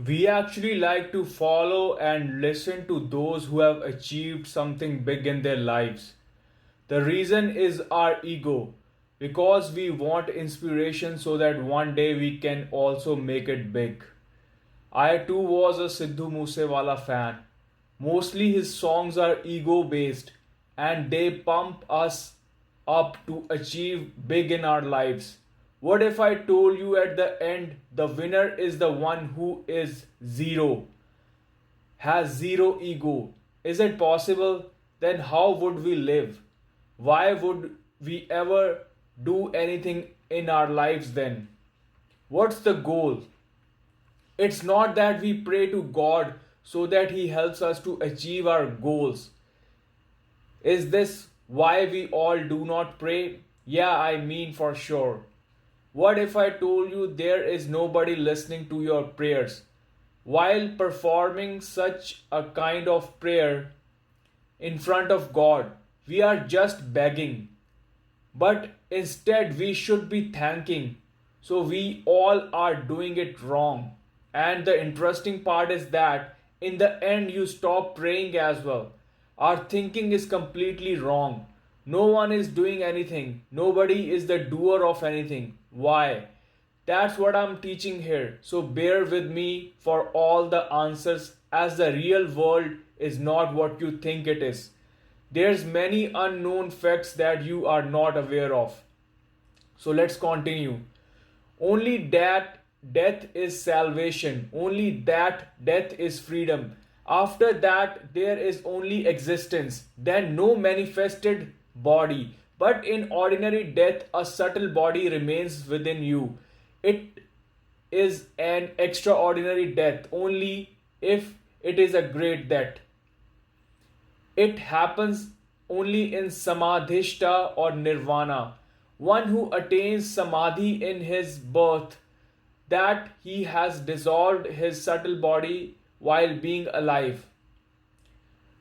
We actually like to follow and listen to those who have achieved something big in their lives. The reason is our ego, because we want inspiration so that one day we can also make it big. I too was a Sidhu Moosewala fan. Mostly his songs are ego based and they pump us up to achieve big in our lives. What if I told you at the end the winner is the one who is zero, has zero ego? Is it possible? Then how would we live? Why would we ever do anything in our lives then? What's the goal? It's not that we pray to God so that He helps us to achieve our goals. Is this why we all do not pray? Yeah, I mean for sure. What if I told you there is nobody listening to your prayers? While performing such a kind of prayer in front of God, we are just begging. But instead, we should be thanking. So we all are doing it wrong. And the interesting part is that in the end, you stop praying as well. Our thinking is completely wrong. No one is doing anything. Nobody is the doer of anything. Why? That's what I'm teaching here. So bear with me for all the answers, as the real world is not what you think it is. There's many unknown facts that you are not aware of. So let's continue. Only that death is salvation. Only that death is freedom. After that, there is only existence, then no manifested body. But in ordinary death, a subtle body remains within you. It is an extraordinary death only if it is a great death. It happens only in samadhishta or nirvana. One who attains samadhi in his birth, that he has dissolved his subtle body while being alive.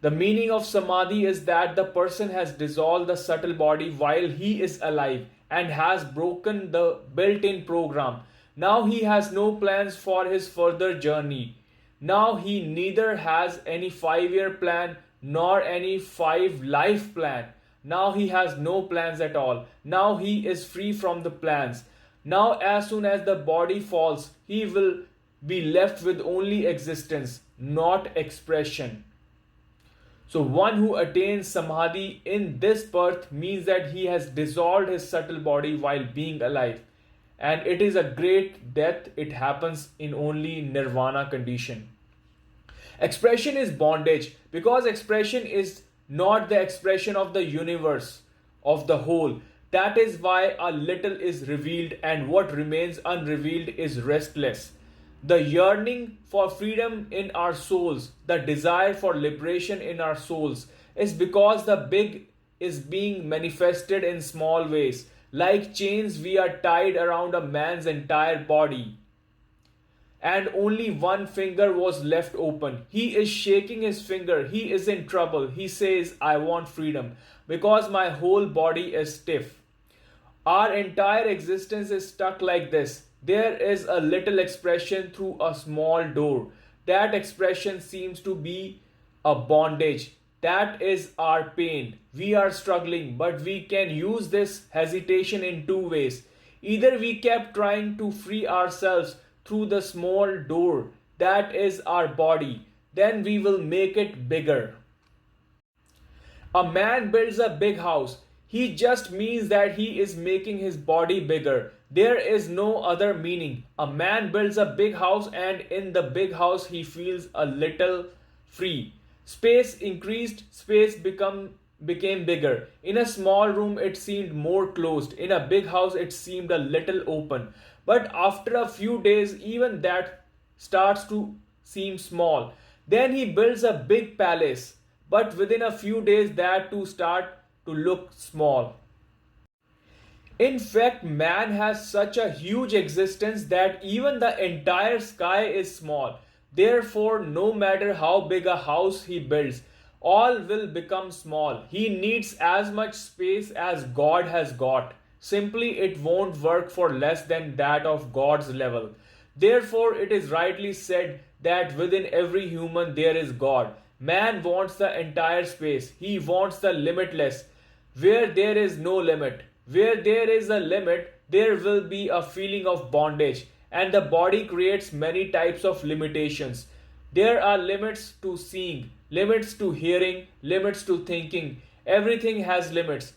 The meaning of samadhi is that the person has dissolved the subtle body while he is alive and has broken the built in program. Now he has no plans for his further journey. Now he neither has any 5-year plan nor any 5 life plan. Now he has no plans at all. Now he is free from the plans. Now, as soon as the body falls, he will be left with only existence, not expression. So, one who attains samadhi in this birth means that he has dissolved his subtle body while being alive. And it is a great death, it happens in only nirvana condition. Expression is bondage because expression is not the expression of the universe, of the whole. That is why a little is revealed and what remains unrevealed is restless. The yearning for freedom in our souls, the desire for liberation in our souls, is because the big is being manifested in small ways. Like chains, we are tied around a man's entire body, and only one finger was left open. He is shaking his finger. He is in trouble. He says, I want freedom because my whole body is stiff. Our entire existence is stuck like this. There is a little expression through a small door. That expression seems to be a bondage. That is our pain. We are struggling, but we can use this hesitation in two ways. Either we kept trying to free ourselves through the small door, that is our body, then we will make it bigger. A man builds a big house. He just means that he is making his body bigger. There is no other meaning. A man builds a big house and in the big house he feels a little free. Space increased, became bigger. In a small room it seemed more closed. In a big house it seemed a little open. But after a few days even that starts to seem small. Then he builds a big palace. But within a few days that too start to look small. In fact, man has such a huge existence that even the entire sky is small. Therefore, no matter how big a house he builds, all will become small. He needs as much space as God has got. Simply, it won't work for less than that of God's level. Therefore, it is rightly said that within every human there is God. Man wants the entire space, he wants the limitless, where there is no limit. Where there is a limit, there will be a feeling of bondage, and the body creates many types of limitations. There are limits to seeing, limits to hearing, limits to thinking. Everything has limits.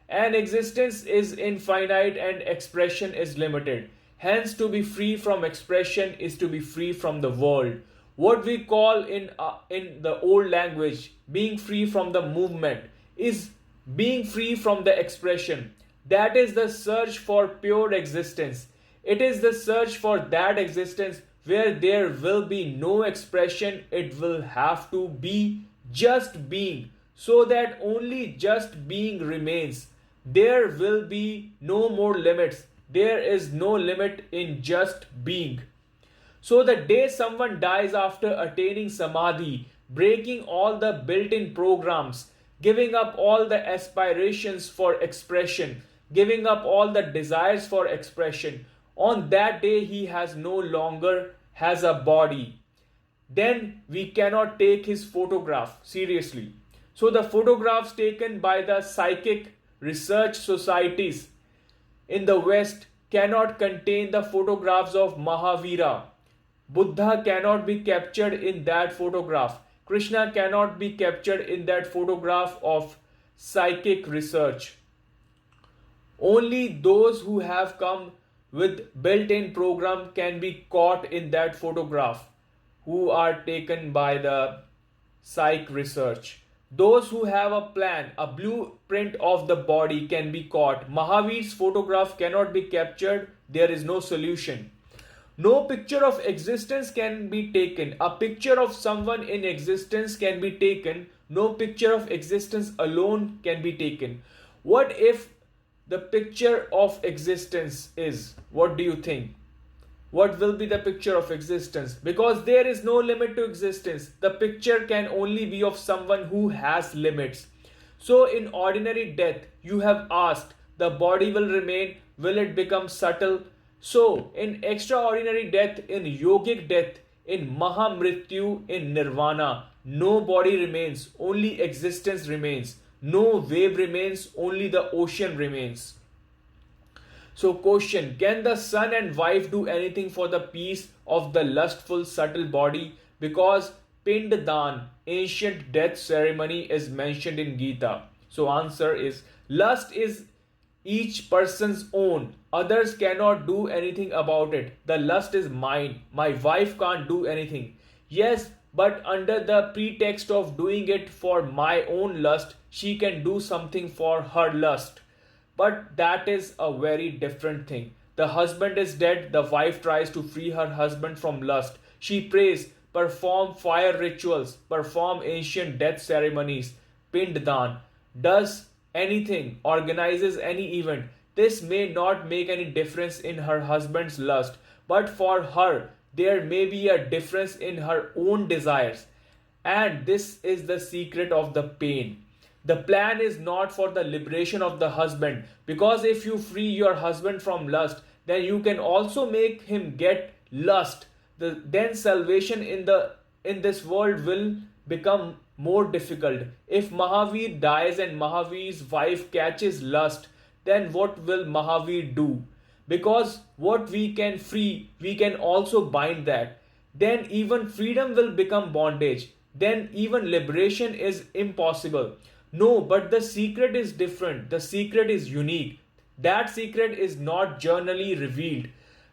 And existence is infinite and expression is limited. Hence, to be free from expression is to be free from the world. What we call in the old language being free from the movement is being free from the expression. That is the search for pure existence. It is the search for that existence where there will be no expression. It will have to be just being, so that only just being remains. There will be no more limits. There is no limit in just being. So the day someone dies after attaining samadhi, breaking all the built-in programs, giving up all the aspirations for expression, giving up all the desires for expression, on that day he has no longer has a body. Then we cannot take his photograph seriously. So the photographs taken by the psychic research societies in the West cannot contain the photographs of Mahavira. Buddha cannot be captured in that photograph. Krishna cannot be captured in that photograph of psychic research. Only those who have come with built-in program can be caught in that photograph, who are taken by the psych research. Those who have a plan, a blueprint of the body can be caught. Mahavir's photograph cannot be captured. There is no solution. No picture of existence can be taken. A picture of someone in existence can be taken. No picture of existence alone can be taken. What if the picture of existence is? What do you think? What will be the picture of existence? Because there is no limit to existence. The picture can only be of someone who has limits. So in ordinary death, you have asked, the body will remain, will it become subtle? So in extraordinary death, in yogic death, in Mahamrityu, in Nirvana, no body remains, only existence remains. No wave remains, only the ocean remains. So question, can the son and wife do anything for the peace of the lustful subtle body? Because Pindadan, ancient death ceremony, is mentioned in Gita. So answer is, lust is each person's own. Others cannot do anything about it. The lust is mine. My wife can't do anything. Yes, but under the pretext of doing it for my own lust, she can do something for her lust. But that is a very different thing. The husband is dead, the wife tries to free her husband from lust. She prays, perform fire rituals, perform ancient death ceremonies, Pinddan, does anything, organizes any event. This may not make any difference in her husband's lust, but for her, there may be a difference in her own desires. And this is the secret of the pain. The plan is not for the liberation of the husband, because if you free your husband from lust, then you can also make him get lust. Then salvation in this world will become more difficult. If Mahavir dies and Mahavir's wife catches lust, then what will Mahavir do? Because what we can free, we can also bind that. Then even freedom will become bondage. Then even liberation is impossible. No, but the secret is different. The secret is unique. That secret is not generally revealed.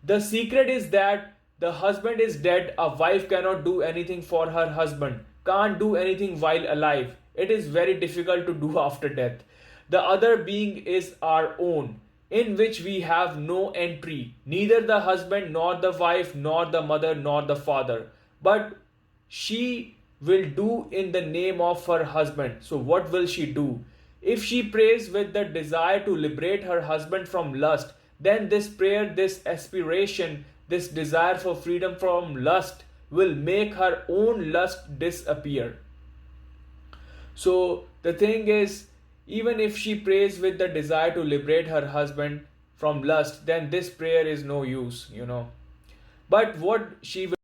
The secret is that the husband is dead. A wife cannot do anything for her husband, can't do anything while alive. It is very difficult to do after death. The other being is our own, in which we have no entry, neither the husband nor the wife nor the mother nor the father. But she will do in the name of her husband. So what will she do? If she prays with the desire to liberate her husband from lust, then this prayer, this aspiration, this desire for freedom from lust will make her own lust disappear. So the thing is, even if she prays with the desire to liberate her husband from lust, then this prayer is no use, But what she will